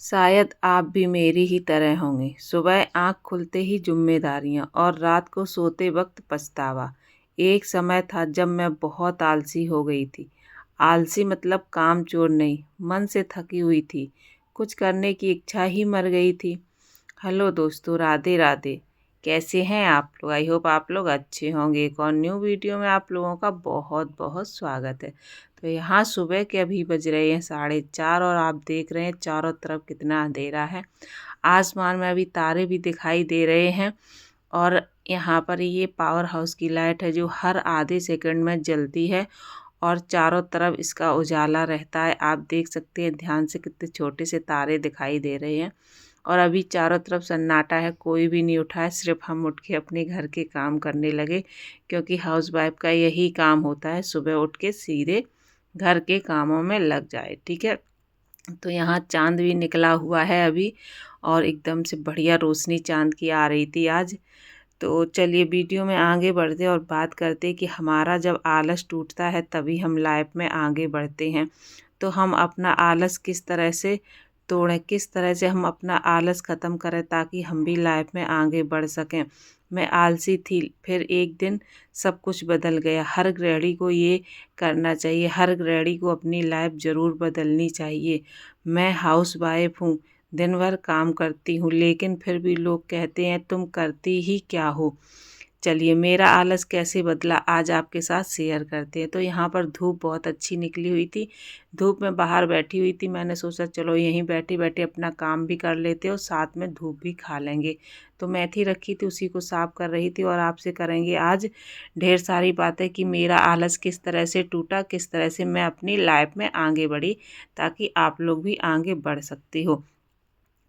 शायद आप भी मेरी ही तरह होंगे। सुबह आँख खुलते ही ज़िम्मेदारियाँ और रात को सोते वक़्त पछतावा। एक समय था जब मैं बहुत आलसी हो गई थी। आलसी मतलब कामचोर नहीं, मन से थकी हुई थी। कुछ करने की इच्छा ही मर गई थी। हेलो दोस्तों, राधे राधे। कैसे हैं आप लोग? आई होप आप लोग अच्छे होंगे। एक और न्यू वीडियो में आप लोगों का बहुत बहुत स्वागत है। तो यहाँ सुबह के अभी बज रहे हैं 4:30 और आप देख रहे हैं चारों तरफ कितना अंधेरा है। आसमान में अभी तारे भी दिखाई दे रहे हैं और यहाँ पर ये पावर हाउस की लाइट है जो हर आधे सेकंड में जलती है और चारों तरफ इसका उजाला रहता है। आप देख सकते हैं ध्यान से कितने छोटे से तारे दिखाई दे रहे हैं और अभी चारों तरफ सन्नाटा है, कोई भी नहीं उठा है। सिर्फ हम उठ के अपने घर के काम करने लगे क्योंकि हाउस वाइफ का यही काम होता है, सुबह उठ के सीधे घर के कामों में लग जाए। ठीक है, तो यहाँ चाँद भी निकला हुआ है अभी और एकदम से बढ़िया रोशनी चाँद की आ रही थी आज। तो चलिए वीडियो में आगे बढ़ते और बात करते कि हमारा जब आलस टूटता है तभी हम लाइफ में आगे बढ़ते हैं। तो हम अपना आलस किस तरह से तोड़ें, किस तरह से हम अपना आलस ख़त्म करें ताकि हम भी लाइफ में आगे बढ़ सकें। मैं आलसी थी, फिर एक दिन सब कुछ बदल गया। हर गृहिणी को ये करना चाहिए, हर गृहिणी को अपनी लाइफ ज़रूर बदलनी चाहिए। मैं हाउस वाइफ हूँ, दिन भर काम करती हूँ, लेकिन फिर भी लोग कहते हैं तुम करती ही क्या हो। चलिए मेरा आलस कैसे बदला आज आपके साथ शेयर करते हैं। तो यहाँ पर धूप बहुत अच्छी निकली हुई थी, धूप में बाहर बैठी हुई थी। मैंने सोचा चलो यहीं बैठे बैठे अपना काम भी कर लेते और साथ में धूप भी खा लेंगे। तो मेथी रखी थी, उसी को साफ कर रही थी और आपसे करेंगे आज ढेर सारी बातें कि मेरा आलस किस तरह से टूटा, किस तरह से मैं अपनी लाइफ में आगे बढ़ी ताकि आप लोग भी आगे बढ़ सकते हो।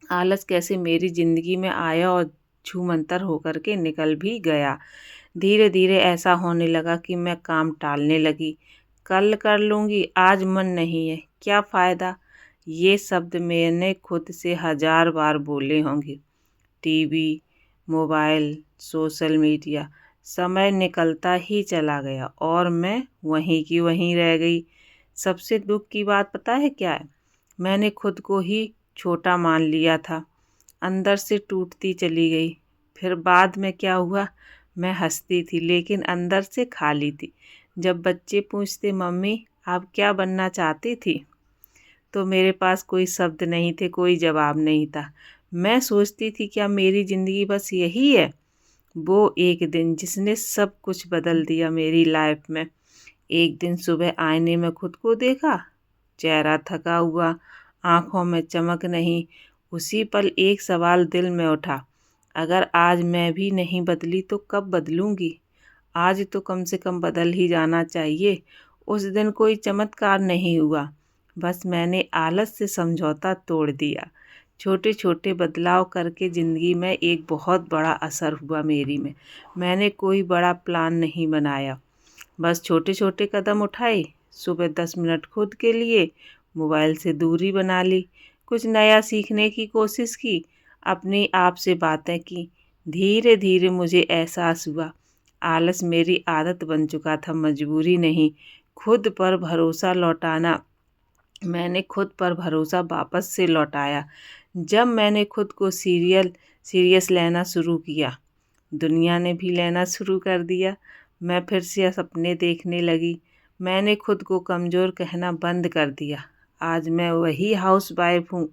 आलस कैसे मेरी ज़िंदगी में आया और छूमंतर होकर के निकल भी गया। धीरे धीरे ऐसा होने लगा कि मैं काम टालने लगी। कल कर लूँगी, आज मन नहीं है, क्या फ़ायदा। ये शब्द मैंने खुद से 1000 बार बोले होंगे। टीवी, मोबाइल, सोशल मीडिया, समय निकलता ही चला गया और मैं वहीं की वहीं रह गई। सबसे दुख की बात पता है क्या है? मैंने खुद को ही छोटा मान लिया था, अंदर से टूटती चली गई। फिर बाद में क्या हुआ, मैं हंसती थी लेकिन अंदर से खाली थी। जब बच्चे पूछते मम्मी आप क्या बनना चाहती थी, तो मेरे पास कोई शब्द नहीं थे, कोई जवाब नहीं था। मैं सोचती थी क्या मेरी ज़िंदगी बस यही है। वो एक दिन जिसने सब कुछ बदल दिया मेरी लाइफ में। एक दिन सुबह आईने में खुद को देखा, चेहरा थका हुआ, आँखों में चमक नहीं। उसी पल एक सवाल दिल में उठा, अगर आज मैं भी नहीं बदली तो कब बदलूँगी। आज तो कम से कम बदल ही जाना चाहिए। उस दिन कोई चमत्कार नहीं हुआ, बस मैंने आलस से समझौता तोड़ दिया। छोटे छोटे बदलाव करके ज़िंदगी में एक बहुत बड़ा असर हुआ मेरी में। मैंने कोई बड़ा प्लान नहीं बनाया, बस छोटे छोटे कदम उठाए। सुबह 10 मिनट खुद के लिए, मोबाइल से दूरी बना ली, कुछ नया सीखने की कोशिश की, अपने आप से बातें की। धीरे धीरे मुझे एहसास हुआ आलस मेरी आदत बन चुका था, मजबूरी नहीं। खुद पर भरोसा लौटाना, मैंने खुद पर भरोसा वापस से लौटाया जब मैंने खुद को सीरियस लेना शुरू किया। दुनिया ने भी लेना शुरू कर दिया। मैं फिर से सपने देखने लगी। मैंने खुद को कमज़ोर कहना बंद कर दिया। आज मैं वही हाउस वाइफ हूँ,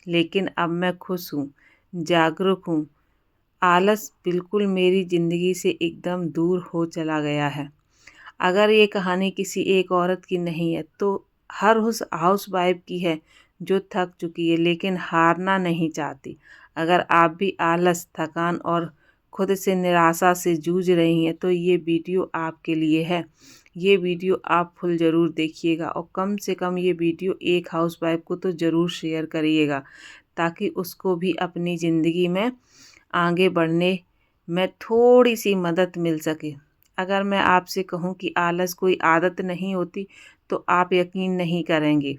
लेकिन अब मैं खुश हूँ, जागरूक हूँ। आलस बिल्कुल मेरी ज़िंदगी से एकदम दूर हो चला गया है। अगर ये कहानी किसी एक औरत की नहीं है तो हर उस हाउस वाइफ की है जो थक चुकी है लेकिन हारना नहीं चाहती। अगर आप भी आलस, थकान और खुद से निराशा से जूझ रही हैं तो ये वीडियो आपके लिए है। ये वीडियो आप फुल ज़रूर देखिएगा और कम से कम ये वीडियो एक हाउस वाइफ को तो ज़रूर शेयर करिएगा ताकि उसको भी अपनी ज़िंदगी में आगे बढ़ने में थोड़ी सी मदद मिल सके। अगर मैं आपसे कहूँ कि आलस कोई आदत नहीं होती तो आप यकीन नहीं करेंगे,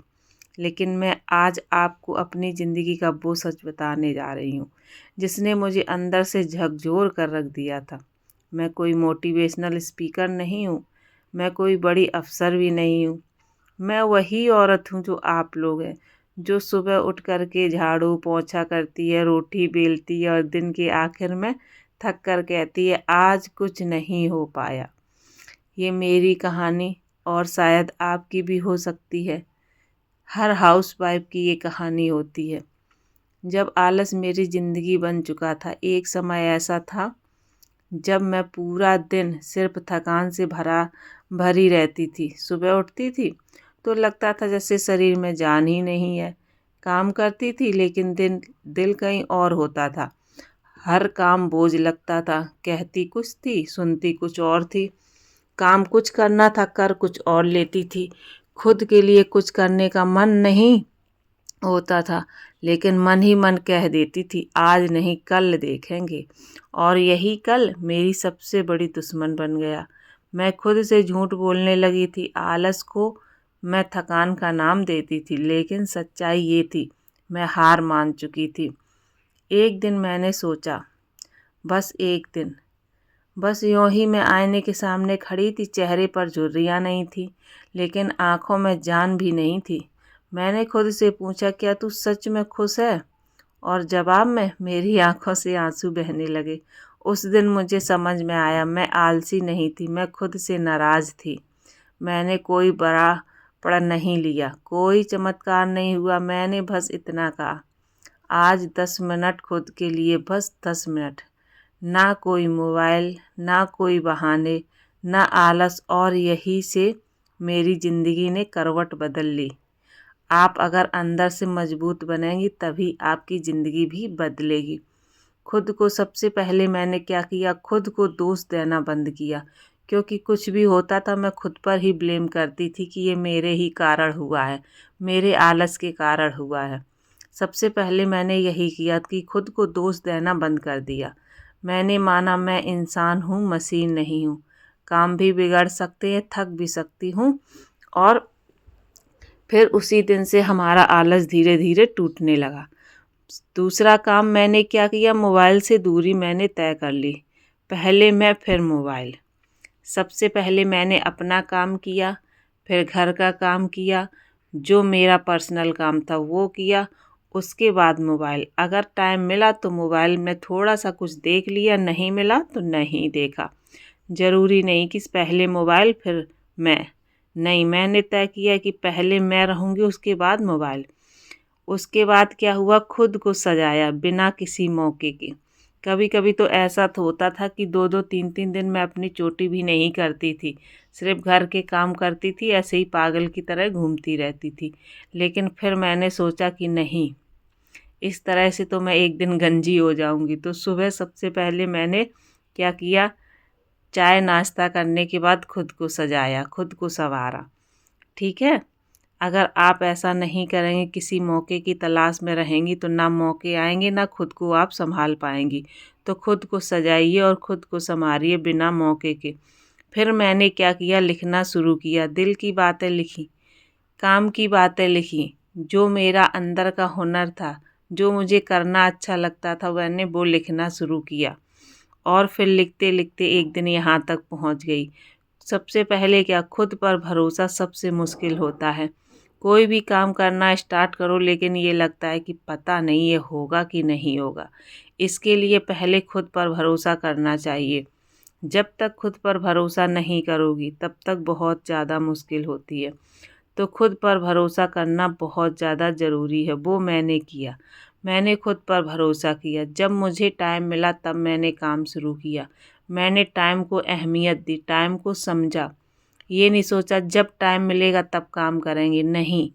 लेकिन मैं आज आपको अपनी ज़िंदगी का वो सच बताने जा रही हूँ जिसने मुझे अंदर से झकझोर कर रख दिया था। मैं कोई मोटिवेशनल स्पीकर नहीं हूँ, मैं कोई बड़ी अफ़सर भी नहीं हूँ। मैं वही औरत हूँ जो आप लोग हैं, जो सुबह उठ कर के झाड़ू पोंछा करती है, रोटी बेलती है और दिन के आखिर में थक कर कहती है आज कुछ नहीं हो पाया। ये मेरी कहानी और शायद आपकी भी हो सकती है। हर हाउसवाइफ की ये कहानी होती है। जब आलस मेरी ज़िंदगी बन चुका था, एक समय ऐसा था जब मैं पूरा दिन सिर्फ थकान से भरी रहती थी। सुबह उठती थी तो लगता था जैसे शरीर में जान ही नहीं है। काम करती थी लेकिन दिल कहीं और होता था। हर काम बोझ लगता था। कहती कुछ थी, सुनती कुछ और थी। काम कुछ करना था, कर कुछ और लेती थी। खुद के लिए कुछ करने का मन नहीं होता था, लेकिन मन ही मन कह देती थी आज नहीं कल देखेंगे। और यही कल मेरी सबसे बड़ी दुश्मन बन गया। मैं खुद से झूठ बोलने लगी थी। आलस को मैं थकान का नाम देती थी, लेकिन सच्चाई ये थी मैं हार मान चुकी थी। एक दिन मैंने सोचा, बस एक दिन, बस यूं ही मैं आईने के सामने खड़ी थी। चेहरे पर झुर्रियाँ नहीं थी, लेकिन आंखों में जान भी नहीं थी। मैंने खुद से पूछा क्या तू सच में खुश है? और जवाब में मेरी आंखों से आंसू बहने लगे। उस दिन मुझे समझ में आया मैं आलसी नहीं थी, मैं खुद से नाराज़ थी। मैंने कोई बड़ा प्रण नहीं लिया, कोई चमत्कार नहीं हुआ। मैंने बस इतना कहा आज 10 मिनट खुद के लिए, बस 10 मिनट। ना कोई मोबाइल, ना कोई बहाने, ना आलस, और यही से मेरी ज़िंदगी ने करवट बदल ली। आप अगर अंदर से मजबूत बनेंगी तभी आपकी ज़िंदगी भी बदलेगी। खुद को सबसे पहले मैंने क्या किया, खुद को दोष देना बंद किया। क्योंकि कुछ भी होता था मैं खुद पर ही ब्लेम करती थी कि ये मेरे ही कारण हुआ है, मेरे आलस के कारण हुआ है। सबसे पहले मैंने यही किया कि खुद को दोष देना बंद कर दिया। मैंने माना मैं इंसान हूँ, मशीन नहीं हूँ। काम भी बिगड़ सकते हैं, थक भी सकती हूँ। और फिर उसी दिन से हमारा आलस धीरे धीरे टूटने लगा। दूसरा काम मैंने क्या किया, मोबाइल से दूरी मैंने तय कर ली। पहले मैं फिर मोबाइल। सबसे पहले मैंने अपना काम किया, फिर घर का काम किया, जो मेरा पर्सनल काम था वो किया, उसके बाद मोबाइल। अगर टाइम मिला तो मोबाइल में थोड़ा सा कुछ देख लिया, नहीं मिला तो नहीं देखा। ज़रूरी नहीं कि पहले मोबाइल फिर मैं, नहीं, मैंने तय किया कि पहले मैं रहूँगी उसके बाद मोबाइल। उसके बाद क्या हुआ, खुद को सजाया बिना किसी मौके के। कभी कभी तो ऐसा तो होता था कि 2-2 3-3 दिन मैं अपनी चोटी भी नहीं करती थी, सिर्फ घर के काम करती थी, ऐसे ही पागल की तरह घूमती रहती थी। लेकिन फिर मैंने सोचा कि नहीं, इस तरह से तो मैं एक दिन गंजी हो जाऊंगी। तो सुबह सबसे पहले मैंने क्या किया, चाय नाश्ता करने के बाद खुद को सजाया, खुद को संवारा। ठीक है, अगर आप ऐसा नहीं करेंगे, किसी मौके की तलाश में रहेंगी, तो ना मौके आएंगे, ना खुद को आप संभाल पाएंगी। तो खुद को सजाइए और खुद को संवारिए बिना मौके के। फिर मैंने क्या किया, लिखना शुरू किया। दिल की बातें लिखी, काम की बातें लिखी, जो मेरा अंदर का हुनर था, जो मुझे करना अच्छा लगता था, मैंने वो लिखना शुरू किया। और फिर लिखते लिखते एक दिन यहाँ तक पहुँच गई। सबसे पहले क्या, खुद पर भरोसा सबसे मुश्किल होता है। कोई भी काम करना स्टार्ट करो, लेकिन ये लगता है कि पता नहीं ये होगा कि नहीं होगा। इसके लिए पहले खुद पर भरोसा करना चाहिए। जब तक खुद पर भरोसा नहीं करोगी तब तक बहुत ज़्यादा मुश्किल होती है। तो खुद पर भरोसा करना बहुत ज़्यादा ज़रूरी है। वो मैंने किया, मैंने खुद पर भरोसा किया। जब मुझे टाइम मिला तब मैंने काम शुरू किया। मैंने टाइम को अहमियत दी, टाइम को समझा। ये नहीं सोचा जब टाइम मिलेगा तब काम करेंगे, नहीं,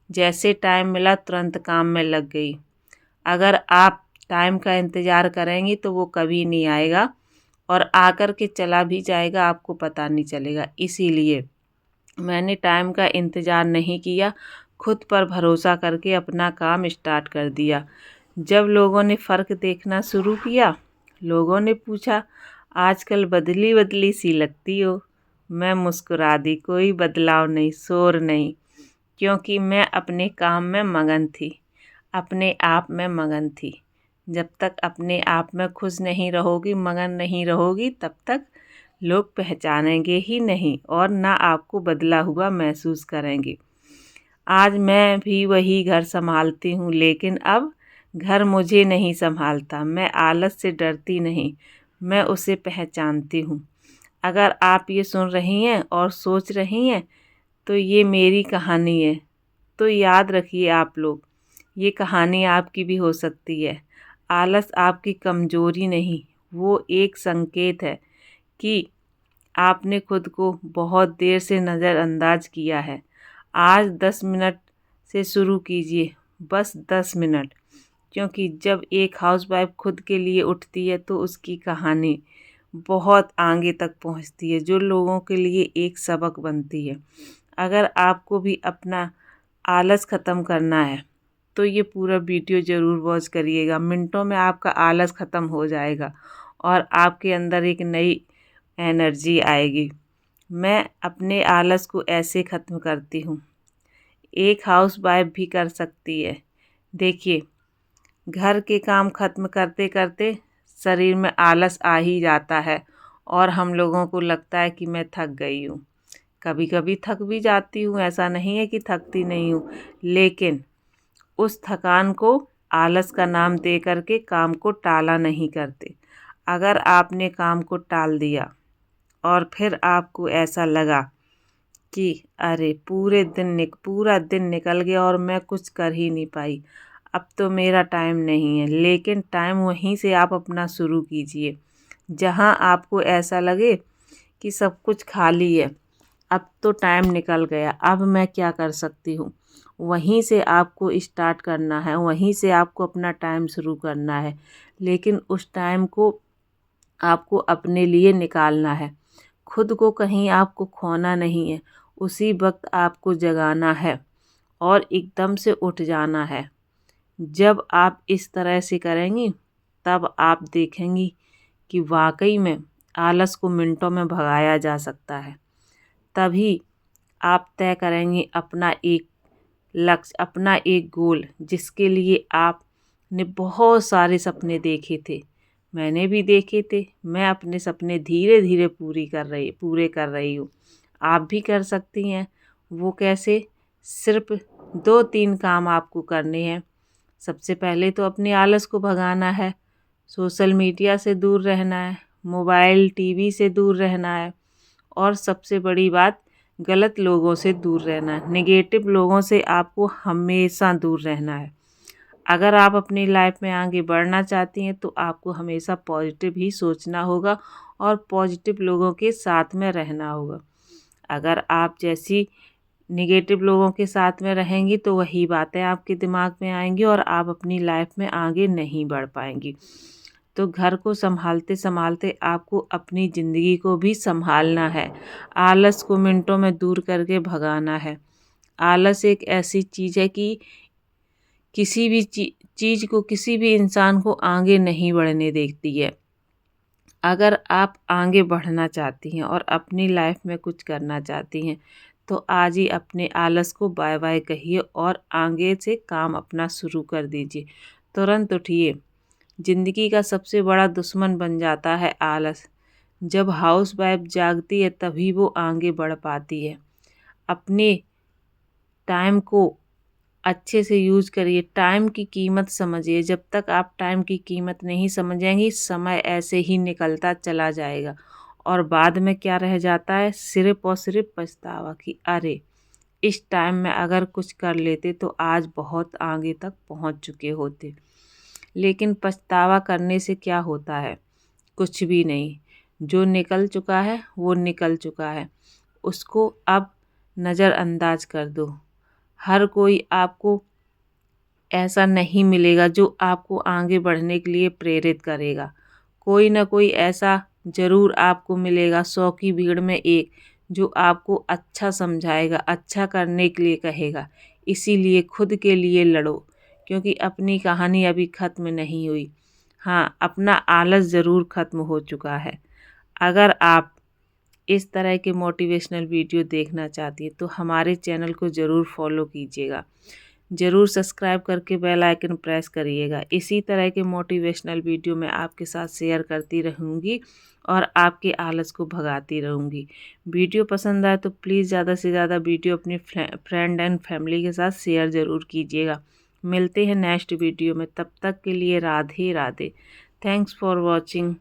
जैसे टाइम मिला तुरंत काम में लग गई। अगर आप टाइम का इंतज़ार करेंगी तो वो कभी नहीं आएगा, और आकर के चला भी जाएगा, आपको पता नहीं चलेगा। इसीलिए मैंने टाइम का इंतज़ार नहीं किया, खुद पर भरोसा करके अपना काम स्टार्ट कर दिया। जब लोगों ने फ़र्क देखना शुरू किया, लोगों ने पूछा आजकल बदली बदली सी लगती हो। मैं मुस्कुरा दी, कोई बदलाव नहीं, शोर नहीं, क्योंकि मैं अपने काम में मगन थी, अपने आप में मगन थी। जब तक अपने आप में खुश नहीं रहोगी, मगन नहीं रहोगी, तब तक लोग पहचानेंगे ही नहीं और ना आपको बदला हुआ महसूस करेंगे। आज मैं भी वही घर संभालती हूँ, लेकिन अब घर मुझे नहीं संभालता। मैं आलस से डरती नहीं, मैं उसे पहचानती हूँ। अगर आप ये सुन रही हैं और सोच रही हैं तो ये मेरी कहानी है, तो याद रखिए आप लोग, ये कहानी आपकी भी हो सकती है। आलस आपकी कमजोरी नहीं, वो एक संकेत है कि आपने खुद को बहुत देर से नज़रअंदाज किया है। आज 10 मिनट से शुरू कीजिए, बस 10 मिनट, क्योंकि जब एक हाउसवाइफ खुद के लिए उठती है तो उसकी कहानी बहुत आगे तक पहुंचती है, जो लोगों के लिए एक सबक बनती है। अगर आपको भी अपना आलस ख़त्म करना है तो ये पूरा वीडियो ज़रूर वॉच करिएगा। मिनटों में आपका आलस ख़त्म हो जाएगा और आपके अंदर एक नई एनर्जी आएगी। मैं अपने आलस को ऐसे ख़त्म करती हूँ, एक हाउसवाइफ भी कर सकती है। देखिए, घर के काम ख़त्म करते करते शरीर में आलस आ ही जाता है और हम लोगों को लगता है कि मैं थक गई हूँ। कभी कभी थक भी जाती हूँ, ऐसा नहीं है कि थकती नहीं हूँ, लेकिन उस थकान को आलस का नाम दे करके काम को टाला नहीं करते। अगर आपने काम को टाल दिया और फिर आपको ऐसा लगा कि अरे पूरा दिन निकल गया और मैं कुछ कर ही नहीं पाई, अब तो मेरा टाइम नहीं है, लेकिन टाइम वहीं से आप अपना शुरू कीजिए जहां आपको ऐसा लगे कि सब कुछ खाली है, अब तो टाइम निकल गया, अब मैं क्या कर सकती हूँ। वहीं से आपको स्टार्ट करना है, वहीं से आपको अपना टाइम शुरू करना है, लेकिन उस टाइम को आपको अपने लिए निकालना है। खुद को कहीं आपको खोना नहीं है, उसी वक्त आपको जगाना है और एकदम से उठ जाना है। जब आप इस तरह से करेंगी तब आप देखेंगी कि वाकई में आलस को मिनटों में भगाया जा सकता है। तभी आप तय करेंगी अपना एक लक्ष्य, अपना एक गोल, जिसके लिए आपने बहुत सारे सपने देखे थे, मैंने भी देखे थे। मैं अपने सपने धीरे धीरे पूरे कर रही हूँ। आप भी कर सकती हैं। वो कैसे? सिर्फ 2-3 काम आपको करने हैं। सबसे पहले तो अपने आलस को भगाना है, सोशल मीडिया से दूर रहना है, मोबाइल टीवी से दूर रहना है, और सबसे बड़ी बात, गलत लोगों से दूर रहना है। नेगेटिव लोगों से आपको हमेशा दूर रहना है। अगर आप अपनी लाइफ में आगे बढ़ना चाहती हैं तो आपको हमेशा पॉजिटिव ही सोचना होगा और पॉजिटिव लोगों के साथ में रहना होगा। अगर आप जैसी नेगेटिव लोगों के साथ में रहेंगी तो वही बातें आपके दिमाग में आएंगी और आप अपनी लाइफ में आगे नहीं बढ़ पाएंगी। तो घर को संभालते संभालते आपको अपनी ज़िंदगी को भी संभालना है। आलस को मिनटों में दूर करके भगाना है। आलस एक ऐसी चीज़ है कि किसी भी चीज़ को, किसी भी इंसान को आगे नहीं बढ़ने देती है। अगर आप आगे बढ़ना चाहती हैं और अपनी लाइफ में कुछ करना चाहती हैं तो आज ही अपने आलस को बाय बाय कहिए और आगे से काम अपना शुरू कर दीजिए। तुरंत उठिए। ज़िंदगी का सबसे बड़ा दुश्मन बन जाता है आलस। जब हाउसवाइफ जागती है तभी वो आगे बढ़ पाती है। अपने टाइम को अच्छे से यूज़ करिए, टाइम की कीमत समझिए। जब तक आप टाइम की कीमत नहीं समझेंगी, समय ऐसे ही निकलता चला जाएगा और बाद में क्या रह जाता है? सिर्फ और सिर्फ पछतावा कि अरे इस टाइम में अगर कुछ कर लेते तो आज बहुत आगे तक पहुंच चुके होते। लेकिन पछतावा करने से क्या होता है? कुछ भी नहीं। जो निकल चुका है वो निकल चुका है, उसको अब नज़रअंदाज कर दो। हर कोई आपको ऐसा नहीं मिलेगा जो आपको आगे बढ़ने के लिए प्रेरित करेगा। कोई ना कोई ऐसा ज़रूर आपको मिलेगा, 100 की भीड़ में एक, जो आपको अच्छा समझाएगा, अच्छा करने के लिए कहेगा। इसीलिए खुद के लिए लड़ो, क्योंकि अपनी कहानी अभी ख़त्म नहीं हुई। हाँ, अपना आलस ज़रूर ख़त्म हो चुका है। अगर आप इस तरह के मोटिवेशनल वीडियो देखना चाहती हैं तो हमारे चैनल को ज़रूर फॉलो कीजिएगा। ज़रूर सब्सक्राइब करके बेल आइकन प्रेस करिएगा। इसी तरह के मोटिवेशनल वीडियो मैं आपके साथ शेयर करती रहूँगी और आपके आलस को भगाती रहूँगी। वीडियो पसंद आए तो प्लीज़ ज़्यादा से ज़्यादा वीडियो अपनी फ्रेंड एंड फैमिली के साथ शेयर ज़रूर कीजिएगा। मिलते हैं नेक्स्ट वीडियो में, तब तक के लिए Radhe Radhe. Thanks for watching.